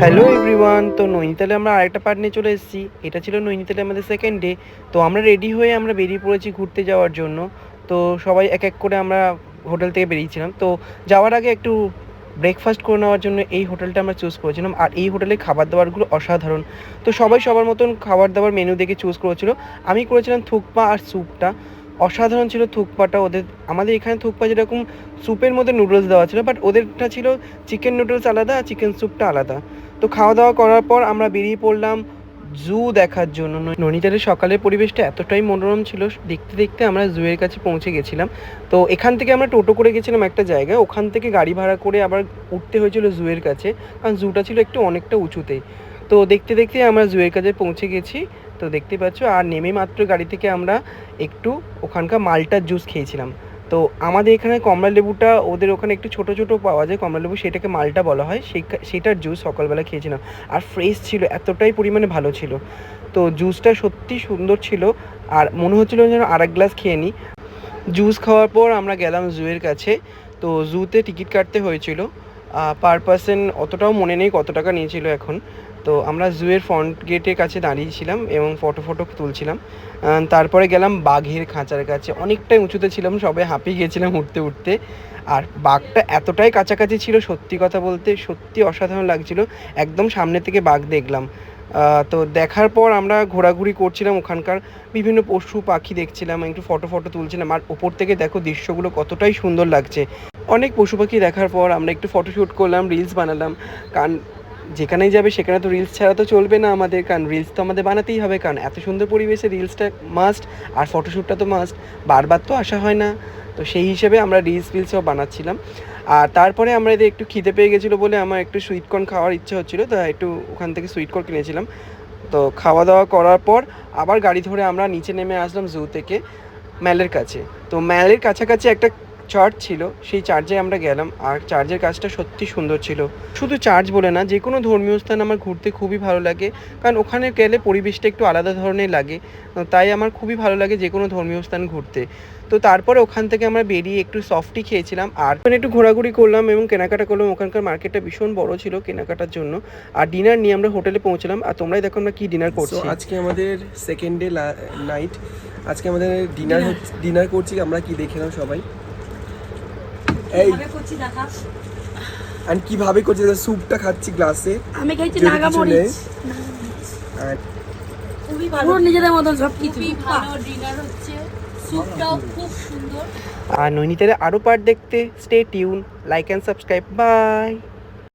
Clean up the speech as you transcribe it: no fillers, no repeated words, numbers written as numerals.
Hello everyone, তো নৈনিতালে আমরা আরেকটা পার্ট নিয়ে চলে এসেছি। এটা ছিল নৈনিতালে আমাদের সেকেন্ড ডে। তো আমরা রেডি হয়ে আমরা বেরিয়ে পড়েছি ঘুরতে যাওয়ার জন্য। তো সবাই এক এক করে আমরা হোটেল থেকে বেরিয়েছিলাম। তো যাওয়ার আগে একটু ব্রেকফাস্ট করে নেওয়ার জন্য এই হোটেলটা আমরা চুজ করেছিলাম। আর এই হোটেলের খাবার দাবারগুলো অসাধারণ। তো সবাই সবার মতন খাবার দাবার মেনু দেখে চুজ করেছিল। আমি করেছিলাম থুকপা আর স্যুপটা। অসাধারণ ছিল থুকপাটা। আমাদের এখানে থুকপা যেরকম স্যুপের মধ্যে নুডলস দেওয়া ছিল, বাট ওদেরটা ছিল চিকেন নুডলস আলাদা আর চিকেন স্যুপটা আলাদা। তো খাওয়া দাওয়া করার পর আমরা বেরিয়ে পড়লাম জু দেখার জন্য। নৈনিতালের সকালের পরিবেশটা এতটাই মনোরম ছিল, দেখতে দেখতে আমরা জুয়ের কাছে পৌঁছে গেছিলাম। তো এখান থেকে আমরা টোটো করে গেছিলাম একটা জায়গায়, ওখান থেকে গাড়ি ভাড়া করে আবার উঠতে হয়েছিল জুয়ের কাছে, কারণ জুটা ছিল অনেকটা উঁচুতেই। তো দেখতে দেখতে আমরা জুয়ের কাছে পৌঁছে গেছি। তো দেখতে পাচ্ছ, আর নেমে মাত্র গাড়ি থেকে আমরা একটু ওখানকার মাল্টার জুস খেয়েছিলাম। তো আমাদের এখানে কমলা লেবুটা ওদের ওখানে একটু ছোটো ছোটো পাওয়া যায় কমলা লেবু, সেটাকে মাল্টা বলা হয়। সেটার জুস সকালবেলা খেয়েছিলাম, আর ফ্রেশ ছিল, এতটাই পরিমাণে ভালো ছিল। তো জুসটা সত্যি সুন্দর ছিল, আর মনে হচ্ছিলো যেন আর এক গ্লাস খেয়ে নিই। জুস খাওয়ার পর আমরা গেলাম জুয়ের কাছে। তো জুতে টিকিট কাটতে হয়েছিল, পার পার্সন অতটাও মনে নেই কত টাকা নিয়েছিল এখন। তো আমরা জুয়ের ফ্রন্ট গেটের কাছে দাঁড়িয়েছিলাম এবং ফটো তুলছিলাম। তারপরে গেলাম বাঘের খাঁচার কাছে, অনেকটাই উঁচুতে ছিলাম, সবাই হাঁপিয়ে গিয়েছিলাম উঠতে উঠতে। আর বাঘটা এতটাই কাছাকাছি ছিল, সত্যি কথা বলতে সত্যি অসাধারণ লাগছিল। একদম সামনে থেকে বাঘ দেখলাম। তো দেখার পর আমরা ঘোরাঘুরি করছিলাম, ওখানকার বিভিন্ন পশু পাখি দেখছিলাম, একটু ফটো তুলছিলাম। আর ওপর থেকে দেখো দৃশ্যগুলো কতটাই সুন্দর লাগছে। অনেক পশু পাখি দেখার পর আমরা একটু ফটোশ্যুট করলাম, রিলস বানালাম। কারণ যেখানেই যাবে সেখানে তো রিলস ছাড়া তো চলবে না আমাদের, কারণ রিলস তো আমাদের বানাতেই হবে, কারণ এত সুন্দর পরিবেশে রিলসটা মাস্ট, আর ফটোশ্যুটটা তো মাস্ট, বারবার তো আসা হয় না। তো সেই হিসেবে আমরা রিলসও বানাচ্ছিলাম। আর তারপরে আমরা এদের একটু খিদে পেয়ে গেছিলো বলে আমার একটু সুইটকর্ন খাওয়ার ইচ্ছে হচ্ছিলো, তো একটু ওখান থেকে সুইটকর্ন কিনেছিলাম। তো খাওয়া দাওয়া করার পর আবার গাড়ি ধরে আমরা নিচে নেমে আসলাম জু থেকে ম্যালের কাছে। তো ম্যালের কাছাকাছি একটা চার্চ ছিল, সেই চার্চে আমরা গেলাম, আর চার্চের কাজটা সত্যি সুন্দর ছিল। শুধু চার্চ বলে না, যে কোনো ধর্মীয় স্থান আমার ঘুরতে খুবই ভালো লাগে, কারণ ওখানে গেলে পরিবেশটা একটু আলাদা ধরনের লাগে। তাই আমার খুবই ভালো লাগে যে কোনো ধর্মীয় স্থান ঘুরতে। তো তারপরে ওখান থেকে আমরা বেরিয়ে একটু সফটি খেয়েছিলাম, আর ওখানে একটু ঘোরাঘুরি করলাম এবং কেনাকাটা করলাম। ওখানকার মার্কেটটা ভীষণ বড় ছিল কেনাকাটার জন্য। আর ডিনার নিয়ে আমরা হোটেলে পৌঁছলাম, আর তোমরাই দেখো আমরা কী ডিনার করছি। আজকে আমাদের সেকেন্ড ডে নাইট। আজকে আমাদের ডিনার করছি আমরা, কি দেখে নাও সবাই। এই আর কিভাবে করছি, স্যুপটা খাচ্ছি গ্লাসে, আমি খাইছি নাগা মরিচ। খুবই ভালো, নিজেদের মতন সব কিছুই ভালো। ডিনার হচ্ছে, স্যুপটাও খুব সুন্দর। আর নৈনিতালে আরও পার্ট দেখতে stay tune, like and subscribe, by.